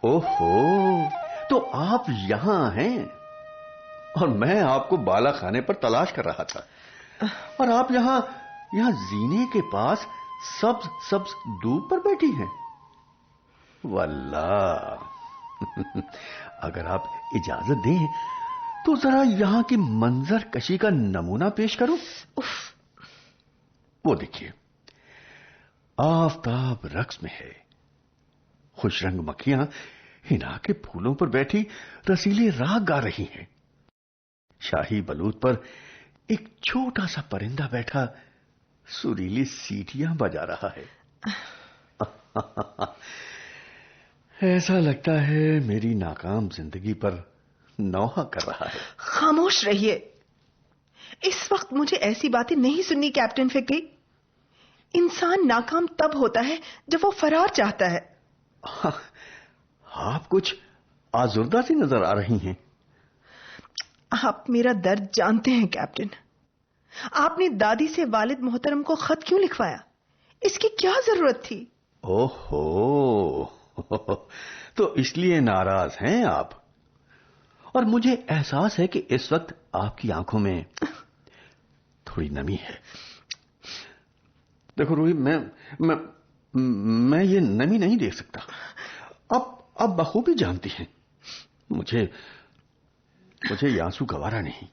ओहो, तो आप यहां हैं और मैं आपको बाला खाने पर तलाश कर रहा था, और आप यहां जीने के पास सब्ज सब्ज दूब पर बैठी हैं। वल्लाह, अगर आप इजाजत दें तो जरा यहां की मंजर कशी का नमूना पेश करूं। वो देखिए, आफताब रक्स में है, खुश रंग मक्खियां हिना के फूलों पर बैठी रसीले राग गा रही हैं। शाही बलूत पर एक छोटा सा परिंदा बैठा सुरीली सीटियां बजा रहा है। ऐसा लगता है मेरी नाकाम जिंदगी पर नौहा कर रहा है। खामोश रहिए, इस वक्त मुझे ऐसी बातें नहीं सुननी कैप्टन फिक्री। इंसान नाकाम तब होता है जब वो फरार चाहता है। आप कुछ आजुर्दा सी नजर आ रही हैं। आप मेरा दर्द जानते हैं कैप्टन। आपने दादी से वालिद मोहतरम को खत क्यों लिखवाया? इसकी क्या जरूरत थी? ओहो, तो इसलिए नाराज हैं आप। और मुझे एहसास है कि इस वक्त आपकी आंखों में थोड़ी नमी है। देखो रूही, मैं ये नमी नहीं देख सकता। अब बखूबी जानती हैं, मुझे ये आंसू गवारा नहीं।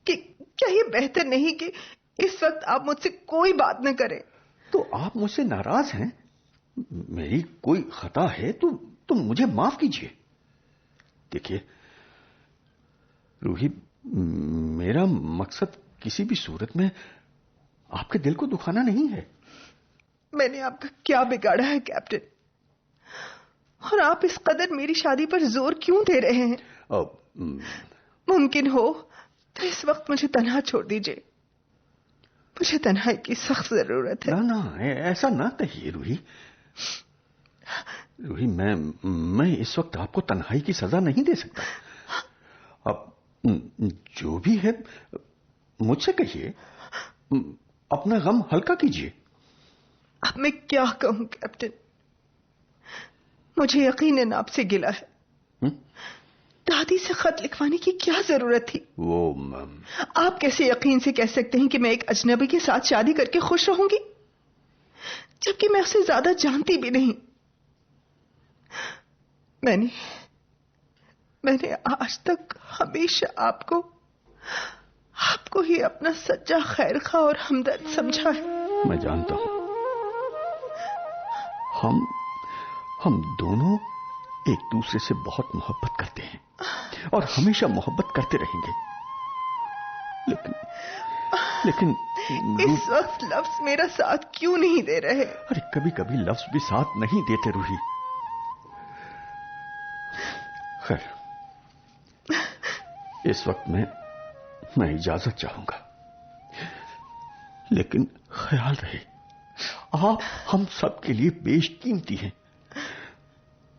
क्या ये बेहतर नहीं कि इस वक्त आप मुझसे कोई बात न करें? तो आप मुझसे नाराज हैं? मेरी कोई खता है तो मुझे माफ कीजिए। देखिए रूही, मेरा मकसद किसी भी सूरत में आपके दिल को दुखाना नहीं है। मैंने आपका क्या बिगाड़ा है कैप्टन? और आप इस कदर मेरी शादी पर जोर क्यों दे रहे हैं? मुमकिन हो तो इस वक्त मुझे तन्हा छोड़ दीजिए। मुझे तन्हाई की सख्त जरूरत है। ना, ऐसा ना कहिए रूही। मैं इस वक्त आपको तन्हाई की सजा नहीं दे सकता। अब जो भी है मुझसे कहिए, अपना गम हल्का कीजिए। अब मैं क्या कहूं कैप्टन? मुझे यकीनन आपसे गिला है। दादी से खत लिखवाने की क्या जरूरत थी? आप कैसे यकीन से कह सकते हैं कि मैं एक अजनबी के साथ शादी करके खुश रहूंगी, जबकि मैं उसे ज्यादा जानती भी नहीं। मैंने आज तक हमेशा आपको ही अपना सच्चा खैरखा और हमदर्द समझा है। मैं जानता हूं, हम दोनों एक दूसरे से बहुत मोहब्बत करते हैं और हमेशा मोहब्बत करते रहेंगे। लेकिन इस वक्त लफ्ज मेरा साथ क्यों नहीं दे रहे? अरे कभी कभी लफ्ज भी साथ नहीं देते रूही। खैर, इस वक्त मैं इजाजत चाहूंगा, लेकिन ख्याल रहे आप हम सब के लिए बेशकीमती हैं।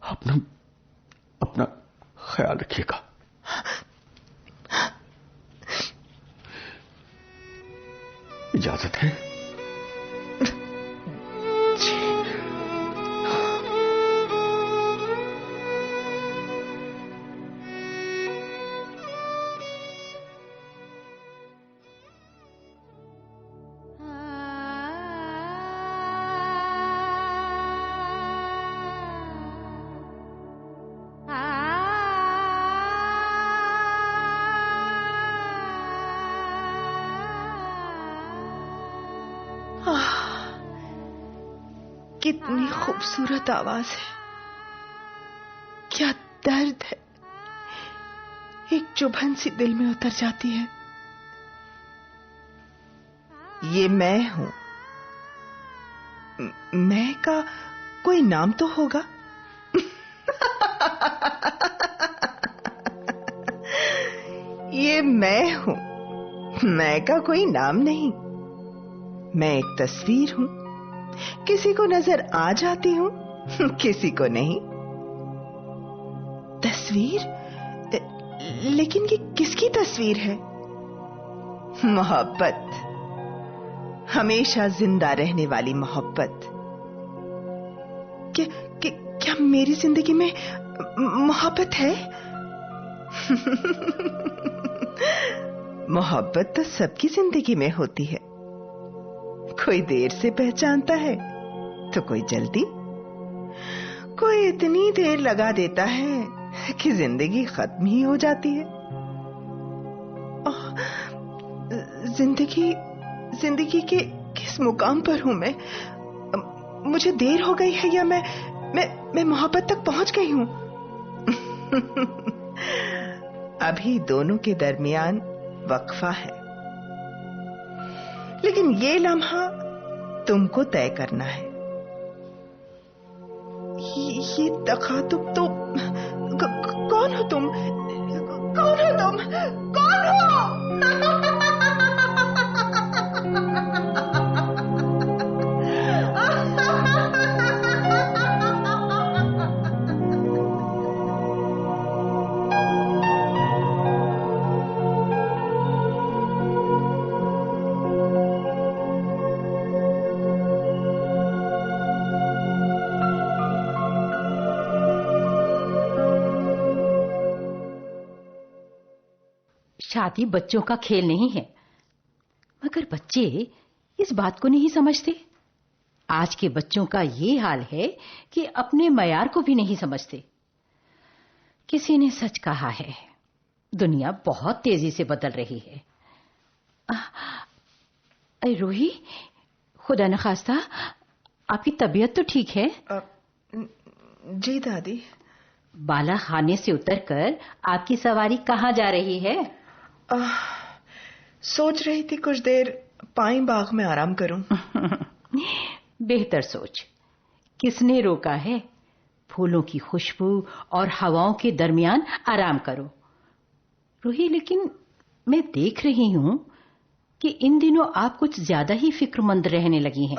अपना ख्याल रखिएगा। इजाजत है। कितनी खूबसूरत आवाज है, क्या दर्द है। एक चुभन सी दिल में उतर जाती है। ये मैं हूं। मैं का कोई नाम तो होगा? ये मैं हूं। मैं का कोई नाम नहीं। मैं एक तस्वीर हूं। किसी को नजर आ जाती हूं, किसी को नहीं। तस्वीर? लेकिन ये किसकी तस्वीर है? मोहब्बत, हमेशा जिंदा रहने वाली मोहब्बत। क्या मेरी जिंदगी में मोहब्बत है? मोहब्बत तो सबकी जिंदगी में होती है। कोई देर से पहचानता है तो कोई जल्दी, कोई इतनी देर लगा देता है कि जिंदगी खत्म ही हो जाती है। जिंदगी के किस मुकाम पर हूं मैं? मुझे देर हो गई है या मैं मोहब्बत तक पहुंच गई हूं? अभी दोनों के दरमियान वक्फा है, लेकिन ये लम्हा तुमको तय करना है। ये तखातुब तो कौन हो तुम? कौन हो तुम? कौन हो? शादी बच्चों का खेल नहीं है, मगर बच्चे इस बात को नहीं समझते। आज के बच्चों का ये हाल है कि अपने मयार को भी नहीं समझते। किसी ने सच कहा है, दुनिया बहुत तेजी से बदल रही है। अरे रूही, खुदा न खास्ता आपकी तबीयत तो ठीक है? जी दादी। बाला खाने से उतरकर आपकी सवारी कहाँ जा रही है? सोच रही थी कुछ देर पाइन बाग में आराम करूं। बेहतर सोच। किसने रोका है? फूलों की खुशबू और हवाओं के दरमियान आराम करो। रूही, लेकिन मैं देख रही हूं कि इन दिनों आप कुछ ज्यादा ही फिक्रमंद रहने लगी हैं।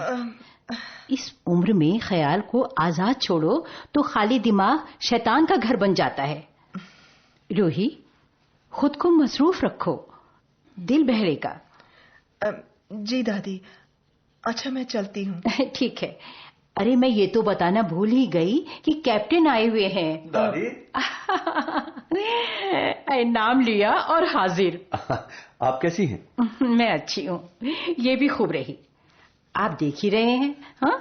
इस उम्र में ख्याल को आजाद छोड़ो तो खाली दिमाग शैतान का घर बन जाता है। रूही, खुद को मसरूफ रखो, दिल बहरेगा। जी दादी। अच्छा, मैं चलती हूँ। ठीक है। अरे मैं ये तो बताना भूल ही गई कि कैप्टन आए हुए हैं। दादी। नाम लिया और हाजिर। आप कैसी हैं? मैं अच्छी हूँ, ये भी खूब रही। आप देख ही रहे हैं। हाँ,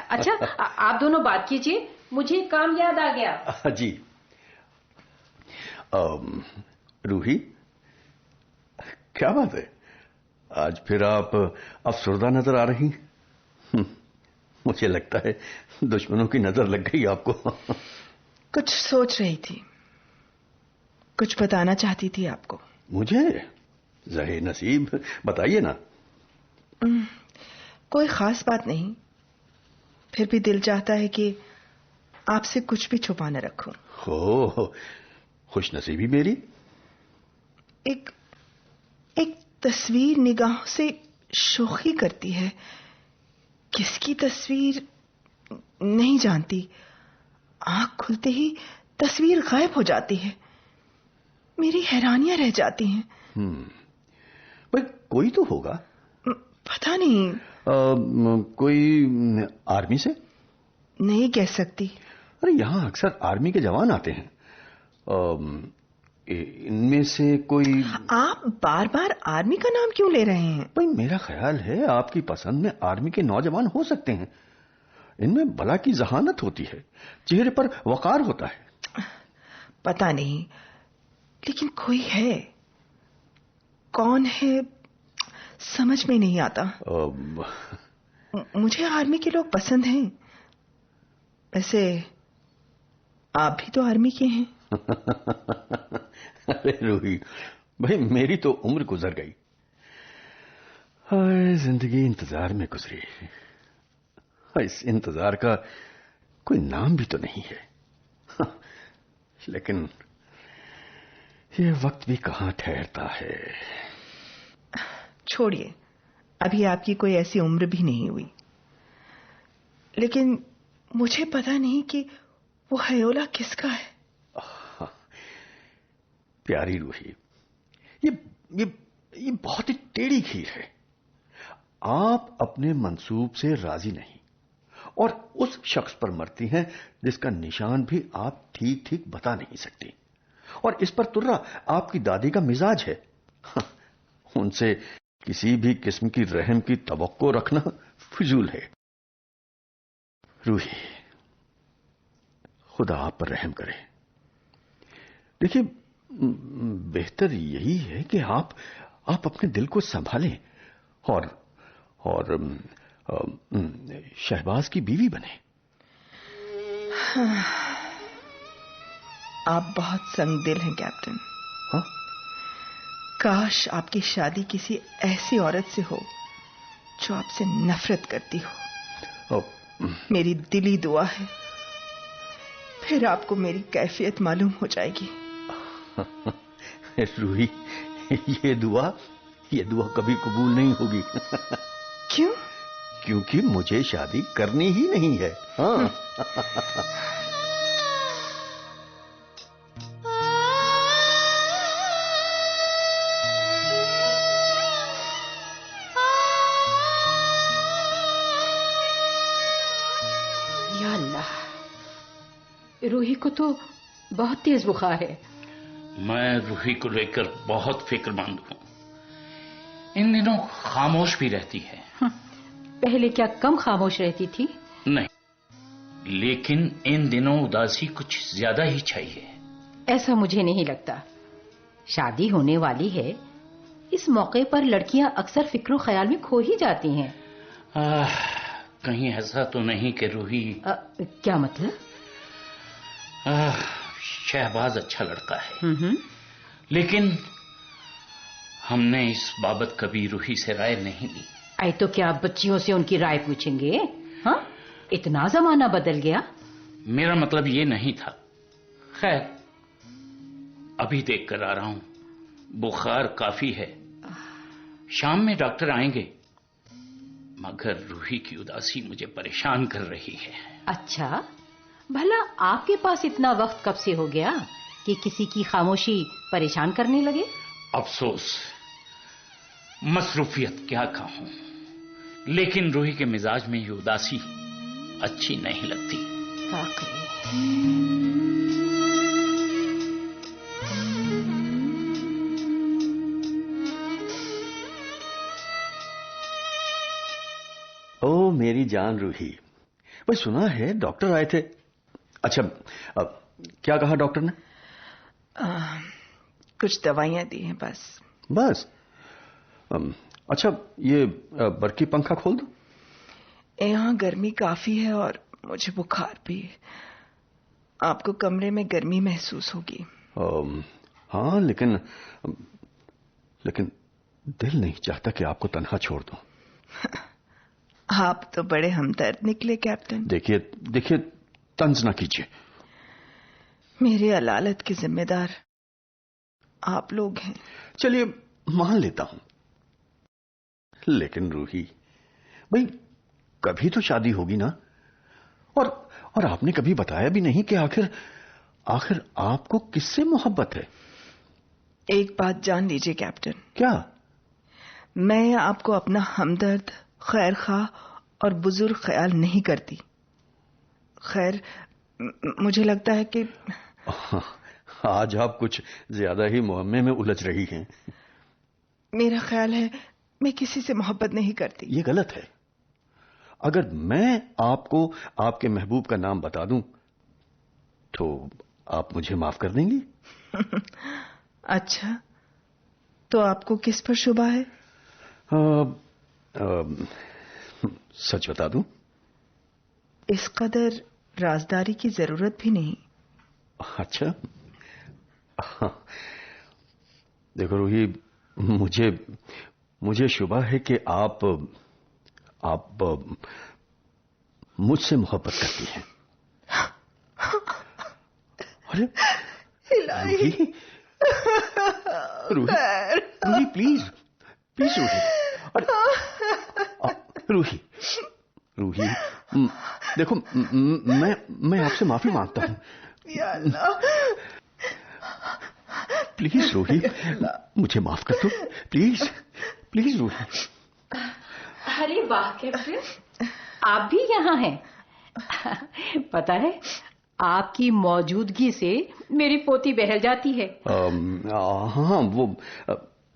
अच्छा आप दोनों बात कीजिए, मुझे काम याद आ गया। जी। रूही, क्या बात है, आज फिर आप अफसरदा नजर आ रही? मुझे लगता है दुश्मनों की नजर लग गई आपको। कुछ सोच रही थी, कुछ बताना चाहती थी आपको। मुझे? ज़हे नसीब, बताइए ना। कोई खास बात नहीं, फिर भी दिल चाहता है कि आपसे कुछ भी छुपा न रखूं। हो, खुश नसीबी मेरी। एक तस्वीर निगाहों से शोखी करती है। किसकी तस्वीर नहीं जानती, आंख खुलते ही तस्वीर गायब हो जाती है। मेरी हैरानियां रह जाती हैं। भाई कोई तो होगा। पता नहीं। कोई आर्मी से? नहीं कह सकती। अरे यहाँ अक्सर आर्मी के जवान आते हैं। इनमें से कोई? आप बार बार आर्मी का नाम क्यों ले रहे हैं? भाई मेरा ख्याल है आपकी पसंद में आर्मी के नौजवान हो सकते हैं। इनमें बला की जहानत होती है, चेहरे पर वकार होता है। पता नहीं, लेकिन कोई है। कौन है समझ में नहीं आता। मुझे आर्मी के लोग पसंद हैं। वैसे आप भी तो आर्मी के हैं। अरे रूही, भाई मेरी तो उम्र गुजर गई। जिंदगी इंतजार में गुजरी। इस इंतजार का कोई नाम भी तो नहीं है। लेकिन ये वक्त भी कहां ठहरता है। छोड़िए, अभी आपकी कोई ऐसी उम्र भी नहीं हुई। लेकिन मुझे पता नहीं कि वो हयोला किसका है। प्यारी रूही, ये बहुत ही टेढ़ी खीर है। आप अपने मंसूब से राजी नहीं और उस शख्स पर मरती हैं जिसका निशान भी आप ठीक ठीक बता नहीं सकती। और इस पर तुर्रा आपकी दादी का मिजाज है। उनसे किसी भी किस्म की रहम की तवक्को रखना फिजूल है। रूही, खुदा आप पर रहम करे। देखिए, बेहतर यही है कि आप अपने दिल को संभालें और शहबाज की बीवी बने। आप बहुत संगदिल हैं कैप्टन। हाँ? काश आपकी शादी किसी ऐसी औरत से हो जो आपसे नफरत करती हो। मेरी दिली दुआ है, फिर आपको मेरी कैफियत मालूम हो जाएगी। रूही, ये दुआ कभी कबूल नहीं होगी। क्यों? क्योंकि मुझे शादी करनी ही नहीं है। हाँ। या अल्लाह, रूही को तो बहुत तेज बुखार है। मैं रूही को लेकर बहुत फिक्रमंद हूं। इन दिनों खामोश भी रहती है। पहले क्या कम खामोश रहती थी? नहीं, लेकिन इन दिनों उदासी कुछ ज्यादा ही छाई है। ऐसा मुझे नहीं लगता। शादी होने वाली है, इस मौके पर लड़कियां अक्सर फिक्रो ख्याल में खो ही जाती हैं। कहीं ऐसा तो नहीं कि रूही... क्या मतलब? शहबाज अच्छा लड़का है, लेकिन हमने इस बाबत कभी रूही से राय नहीं ली। आई तो क्या आप बच्चियों से उनकी राय पूछेंगे? हाँ, इतना जमाना बदल गया। मेरा मतलब ये नहीं था। खैर, अभी देख कर आ रहा हूं। बुखार काफी है, शाम में डॉक्टर आएंगे। मगर रूही की उदासी मुझे परेशान कर रही है। अच्छा, भला आपके पास इतना वक्त कब से हो गया कि किसी की खामोशी परेशान करने लगे? अफसोस, मसरूफियत क्या कहूं, लेकिन रूही के मिजाज में ये उदासी अच्छी नहीं लगती। ओ मेरी जान रूही, भाई सुना है डॉक्टर आए थे। अच्छा, क्या कहा डॉक्टर ने? कुछ दवाइयां दी हैं बस। अच्छा, ये बरकी पंखा खोल दो। यहाँ गर्मी काफी है और मुझे बुखार भी। आपको कमरे में गर्मी महसूस होगी। हाँ, लेकिन दिल नहीं चाहता कि आपको तन्हा छोड़ दूं। आप तो बड़े हमदर्द निकले कैप्टन। देखिए, तंज ना कीजिए। मेरे अलालत के जिम्मेदार आप लोग हैं। चलिए, मान लेता हूं, लेकिन रूही भाई, कभी तो शादी होगी ना। और आपने कभी बताया भी नहीं कि आखिर आपको किससे मोहब्बत है। एक बात जान लीजिए कैप्टन। क्या? मैं आपको अपना हमदर्द, खैर खा और बुजुर्ग ख्याल नहीं करती। खैर, मुझे लगता है कि आज आप कुछ ज्यादा ही मुहम्मे में उलझ रही हैं। मेरा ख्याल है मैं किसी से मोहब्बत नहीं करती। ये गलत है। अगर मैं आपको आपके महबूब का नाम बता दूं तो आप मुझे माफ कर देंगी? अच्छा, तो आपको किस पर शुबा है? सच बता दूं? इस कदर राजदारी की जरूरत भी नहीं। अच्छा, देखो रूही, मुझे शुबा है कि आप मुझसे मोहब्बत करती हैं। अरे रूही प्लीज रूही, रूही देखो, मैं आपसे माफी मांगता हूं। प्लीज रूही, मुझे माफ कर दो। प्लीज रूही। अरे वाह कैप्टन, आप भी यहाँ हैं। पता है, आपकी मौजूदगी से मेरी पोती बहल जाती है। हाँ, वो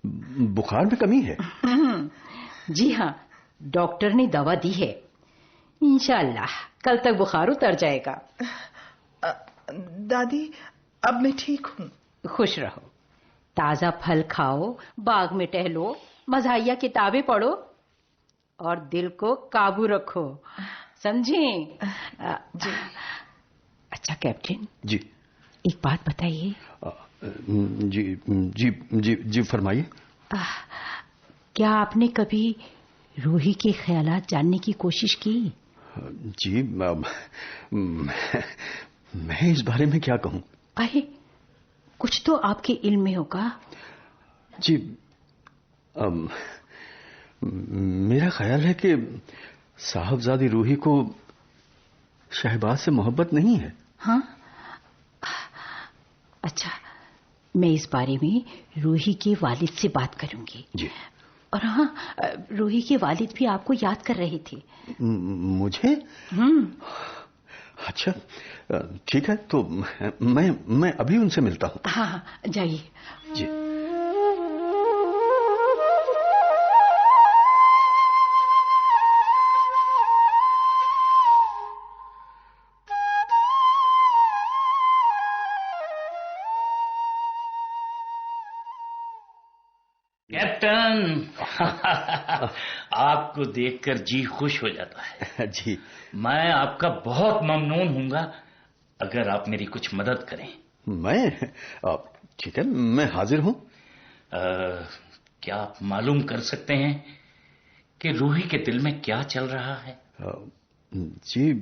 बुखार में कमी है। जी हाँ, डॉक्टर ने दवा दी है। इंशाल्लाह कल तक बुखार उतर जाएगा। दादी, अब मैं ठीक हूँ। खुश रहो, ताजा फल खाओ, बाग में टहलो, मज़ाहिया किताबें पढ़ो और दिल को काबू रखो, समझे? जी। अच्छा कैप्टन जी, एक बात बताइए। जी जी जी जी, फरमाइए। क्या आपने कभी रूही के ख्यालात जानने की कोशिश की? जी, मैं इस बारे में क्या कहूँ? अरे, कुछ तो आपके इल्म में होगा। जी, मेरा ख्याल है कि साहबजादी रूही को शहबाज से मोहब्बत नहीं है। हाँ, अच्छा, मैं इस बारे में रूही के वालिद से बात करूंगी। जी। और हाँ, रूही के वालिद भी आपको याद कर रहे थे। मुझे? अच्छा, ठीक है, तो मैं अभी उनसे मिलता हूँ। हाँ, जाइए। जी। कैप्टन, आपको देखकर जी खुश हो जाता है। जी, मैं आपका बहुत ममनून हूंगा अगर आप मेरी कुछ मदद करें। मैं? ठीक है, मैं हाजिर हूं। क्या आप मालूम कर सकते हैं कि रूही के दिल में क्या चल रहा है? जी,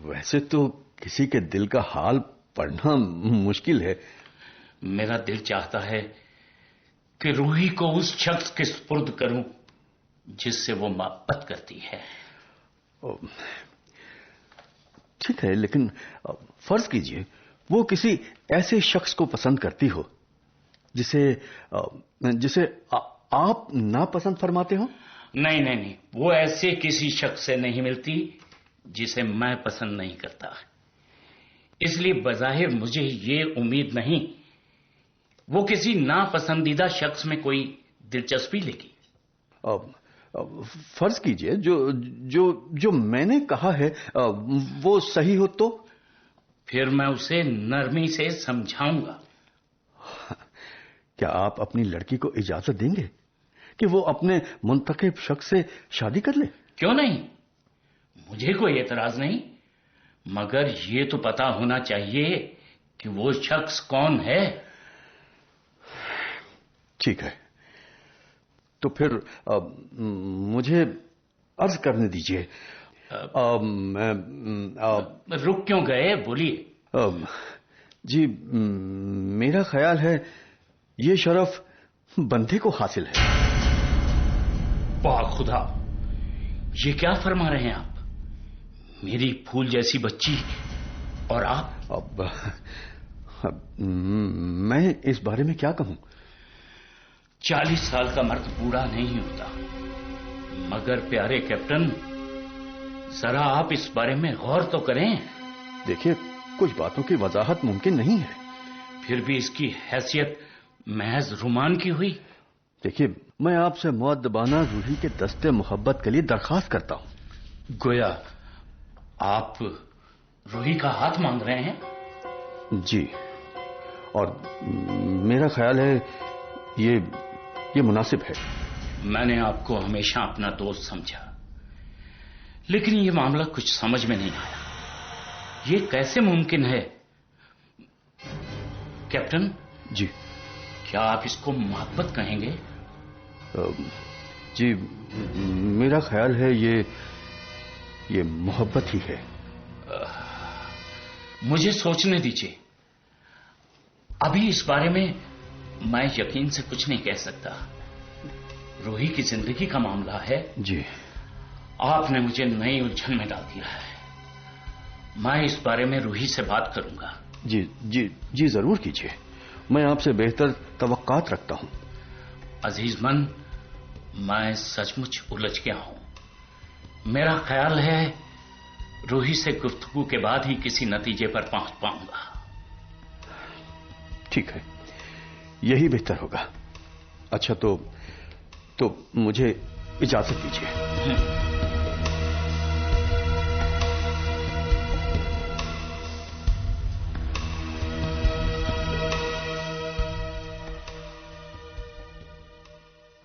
वैसे तो किसी के दिल का हाल पढ़ना मुश्किल है। मेरा दिल चाहता है कि रूही को उस शख्स के सुपुर्द करूं जिससे वो मोहब्बत करती है। ठीक है, लेकिन फर्ज कीजिए वो किसी ऐसे शख्स को पसंद करती हो जिसे आप नापसंद फरमाते हो। नहीं नहीं नहीं, वो ऐसे किसी शख्स से नहीं मिलती जिसे मैं पसंद नहीं करता। इसलिए बज़ाहिर मुझे ये उम्मीद नहीं वो किसी नापसंदीदा शख्स में कोई दिलचस्पी लेगी। फर्ज कीजिए जो मैंने कहा है वो सही हो तो? फिर मैं उसे नरमी से समझाऊंगा। क्या आप अपनी लड़की को इजाजत देंगे कि वो अपने मुंतखब शख्स से शादी कर ले? क्यों नहीं, मुझे कोई एतराज नहीं, मगर ये तो पता होना चाहिए कि वो शख्स कौन है। ठीक है, तो फिर मुझे अर्ज करने दीजिए। रुक क्यों गए, बोलिए। जी, मेरा ख्याल है ये शरफ बंदे को हासिल है। वाह खुदा, ये क्या फरमा रहे हैं आप? मेरी फूल जैसी बच्ची और आप? अब मैं इस बारे में क्या कहूं? 40 साल का मर्द बूढ़ा नहीं होता, मगर प्यारे कैप्टन, जरा आप इस बारे में गौर तो करें। देखिए, कुछ बातों की वजाहत मुमकिन नहीं है। फिर भी इसकी हैसियत महज रुमान की हुई। देखिए, मैं आपसे मुअद्दबाना रूही के दस्ते मोहब्बत के लिए दरखास्त करता हूं। गोया आप रूही का हाथ मांग रहे हैं? जी, और मेरा ख्याल है ये मुनासिब है। मैंने आपको हमेशा अपना दोस्त समझा, लेकिन ये मामला कुछ समझ में नहीं आया। ये कैसे मुमकिन है? कैप्टन जी, क्या आप इसको मोहब्बत कहेंगे? जी, मेरा ख्याल है ये मोहब्बत ही है। मुझे सोचने दीजिए। अभी इस बारे में मैं यकीन से कुछ नहीं कह सकता। रूही की जिंदगी का मामला है। जी, आपने मुझे नई उलझन में डाल दिया है। मैं इस बारे में रूही से बात करूंगा। जी जी जी, जरूर कीजिए। मैं आपसे बेहतर तवक्कात रखता हूं। अजीज मन, मैं सचमुच उलझ गया हूं। मेरा ख्याल है रूही से गुफ्तगू के बाद ही किसी नतीजे पर पहुंच पाऊंगा। ठीक है, यही बेहतर होगा। अच्छा तो मुझे इजाजत दीजिए।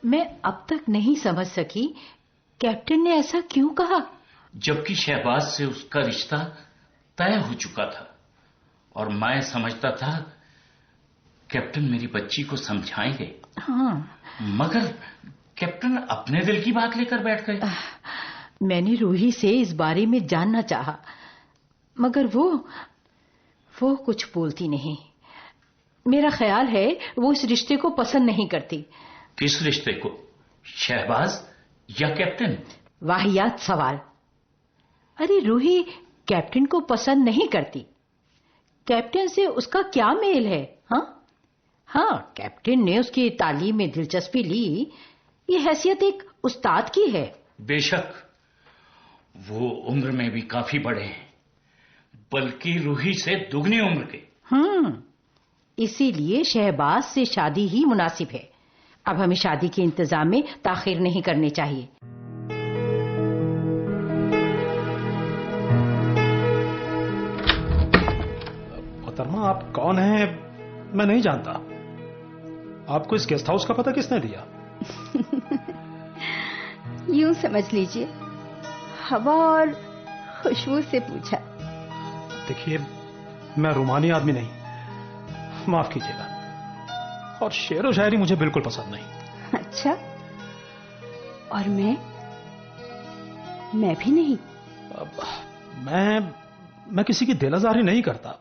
मैं अब तक नहीं समझ सकी कैप्टन ने ऐसा क्यों कहा, जबकि शहबाज से उसका रिश्ता तय हो चुका था और मैं समझता था कैप्टन मेरी बच्ची को समझाएंगे। हाँ, मगर कैप्टन अपने दिल की बात लेकर बैठ गए। मैंने रूही से इस बारे में जानना चाहा, मगर वो कुछ बोलती नहीं। मेरा ख्याल है वो इस रिश्ते को पसंद नहीं करती। किस रिश्ते को, शहबाज या कैप्टन? वाहियात सवाल। अरे रूही कैप्टन को पसंद नहीं करती। कैप्टन से उसका क्या मेल है? हाँ, कैप्टन ने उसकी तालीम में दिलचस्पी ली, ये हैसियत एक उस्ताद की है। बेशक वो उम्र में भी काफी बड़े हैं, बल्कि रूही से दुगनी उम्र के। इसीलिए शहबाज से शादी ही मुनासिब है। अब हमें शादी के इंतजाम में ताखिर नहीं करनी चाहिए। मोहतरमा, आप कौन हैं? मैं नहीं जानता। आपको इस गेस्ट हाउस का पता किसने दिया? यूं समझ लीजिए, हवा और खुशबू से पूछा। देखिए, मैं रूमानी आदमी नहीं, माफ कीजिएगा, और शेर व शायरी मुझे बिल्कुल पसंद नहीं। अच्छा, और मैं भी नहीं। मैं किसी की दिलआज़ारी नहीं करता।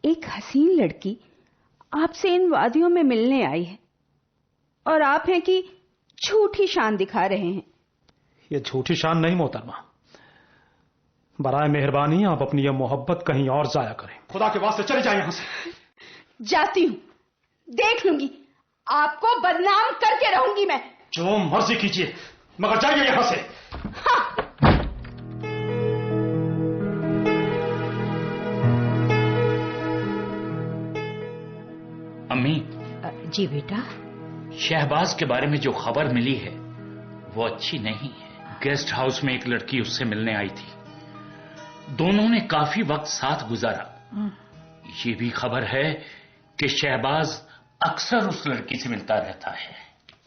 एक हसीन लड़की आपसे इन वादियों में मिलने आई है और आप हैं कि झूठी शान दिखा रहे हैं। ये झूठी शान नहीं मोहतरमा, बराए मेहरबानी आप अपनी ये मोहब्बत कहीं और जाया करें। खुदा के वास्ते चले जाए यहां से। जाती हूं, देख लूंगी, आपको बदनाम करके रहूंगी मैं। जो मर्जी कीजिए, मगर जाइए यहां से। हाँ। अम्मी। जी बेटा। शहबाज के बारे में जो खबर मिली है वो अच्छी नहीं है। गेस्ट हाउस में एक लड़की उससे मिलने आई थी, दोनों ने काफी वक्त साथ गुजारा। ये भी खबर है कि शहबाज अक्सर उस लड़की से मिलता रहता है।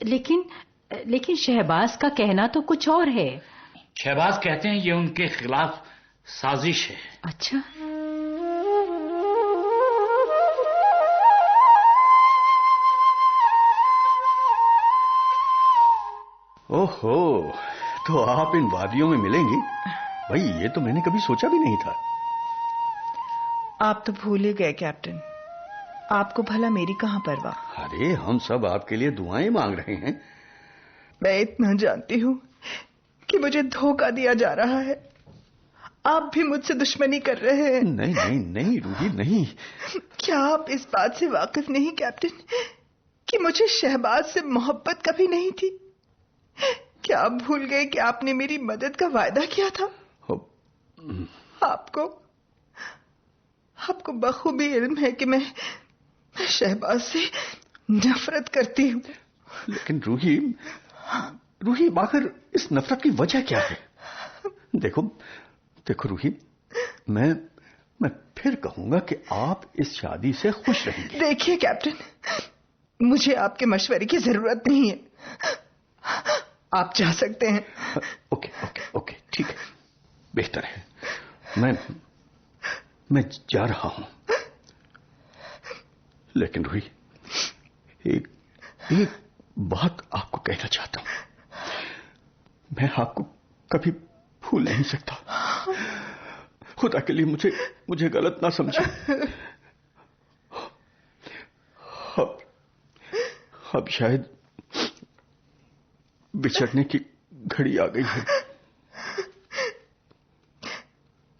लेकिन शहबाज का कहना तो कुछ और है। शहबाज कहते हैं ये उनके खिलाफ साजिश है। अच्छा। ओहो, तो आप इन वादियों में मिलेंगी? भाई, ये तो मैंने कभी सोचा भी नहीं था। आप तो भूल ही गए कैप्टन, आपको भला मेरी कहां परवाह। अरे, हम सब आपके लिए दुआएं मांग रहे हैं। मैं इतना जानती हूं कि मुझे धोखा दिया जा रहा है। आप भी मुझसे दुश्मनी कर रहे हैं। नहीं नहीं नहीं रूही, नहीं। क्या आप इस बात से वाकिफ नहीं कैप्टन कि मुझे शहबाज से मोहब्बत कभी नहीं थी? क्या आप भूल गए कि आपने मेरी मदद का वायदा किया था? आपको बखूबी इल्म है कि मैं शहबाज से नफरत करती हूं। लेकिन रूही, आखिर इस नफरत की वजह क्या है? देखो रूही, मैं फिर कहूंगा कि आप इस शादी से खुश रहेंगे। देखिए कैप्टन, मुझे आपके मशवरे की जरूरत नहीं है, आप जा सकते हैं। ओके, ठीक है, बेहतर है। मैं जा रहा हूं। लेकिन रूही, एक बात आपको कहना चाहता हूं। मैं आपको कभी भूल नहीं सकता। खुदा के लिए मुझे गलत ना समझे। अब शायद बिछड़ने की घड़ी आ गई है।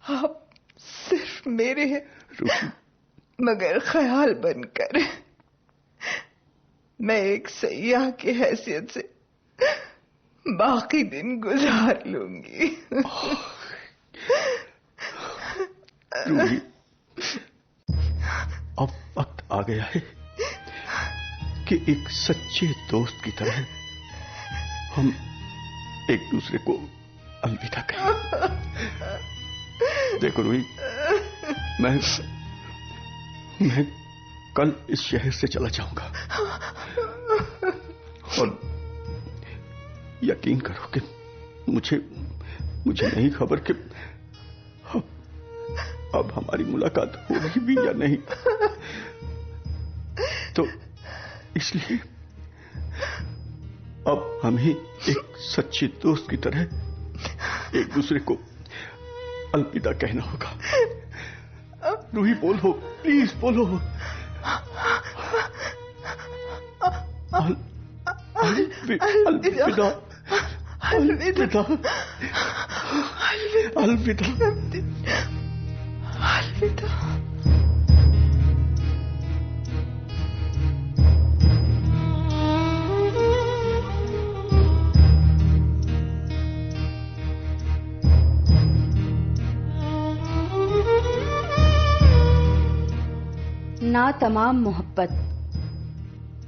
आप सिर्फ मेरे हैं, मगर ख्याल बनकर। मैं एक सयाह की हैसियत से बाकी दिन गुजार लूंगी। रूही, अब वक्त आ गया है कि एक सच्चे दोस्त की तरह हम एक दूसरे को अलविदा कहें। देखो रूही, मैं कल इस शहर से चला जाऊंगा और यकीन करो कि मुझे नहीं खबर कि अब हमारी मुलाकात होगी भी या नहीं। तो इसलिए अब हमें एक सच्चे दोस्त की तरह एक दूसरे को अलविदा कहना होगा। रूही बोलो, प्लीज बोलो। अलविदा, अलविदा, अलविदा, अलविदा। ना तमाम मोहब्बत।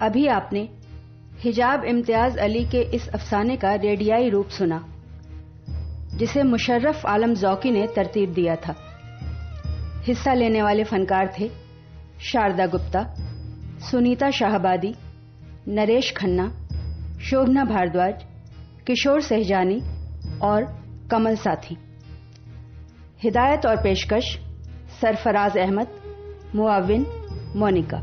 अभी आपने हिजाब इम्तियाज अली के इस अफसाने का रेडियाई रूप सुना, जिसे मुशर्रफ आलम ज़ौकी ने तरतीब दिया था। हिस्सा लेने वाले फनकार थे शारदा गुप्ता, सुनीता शाहबादी, नरेश खन्ना, शोभना भारद्वाज, किशोर सहजानी और कमल साथी। हिदायत और पेशकश सरफराज अहमद, मुआविन मोनिका।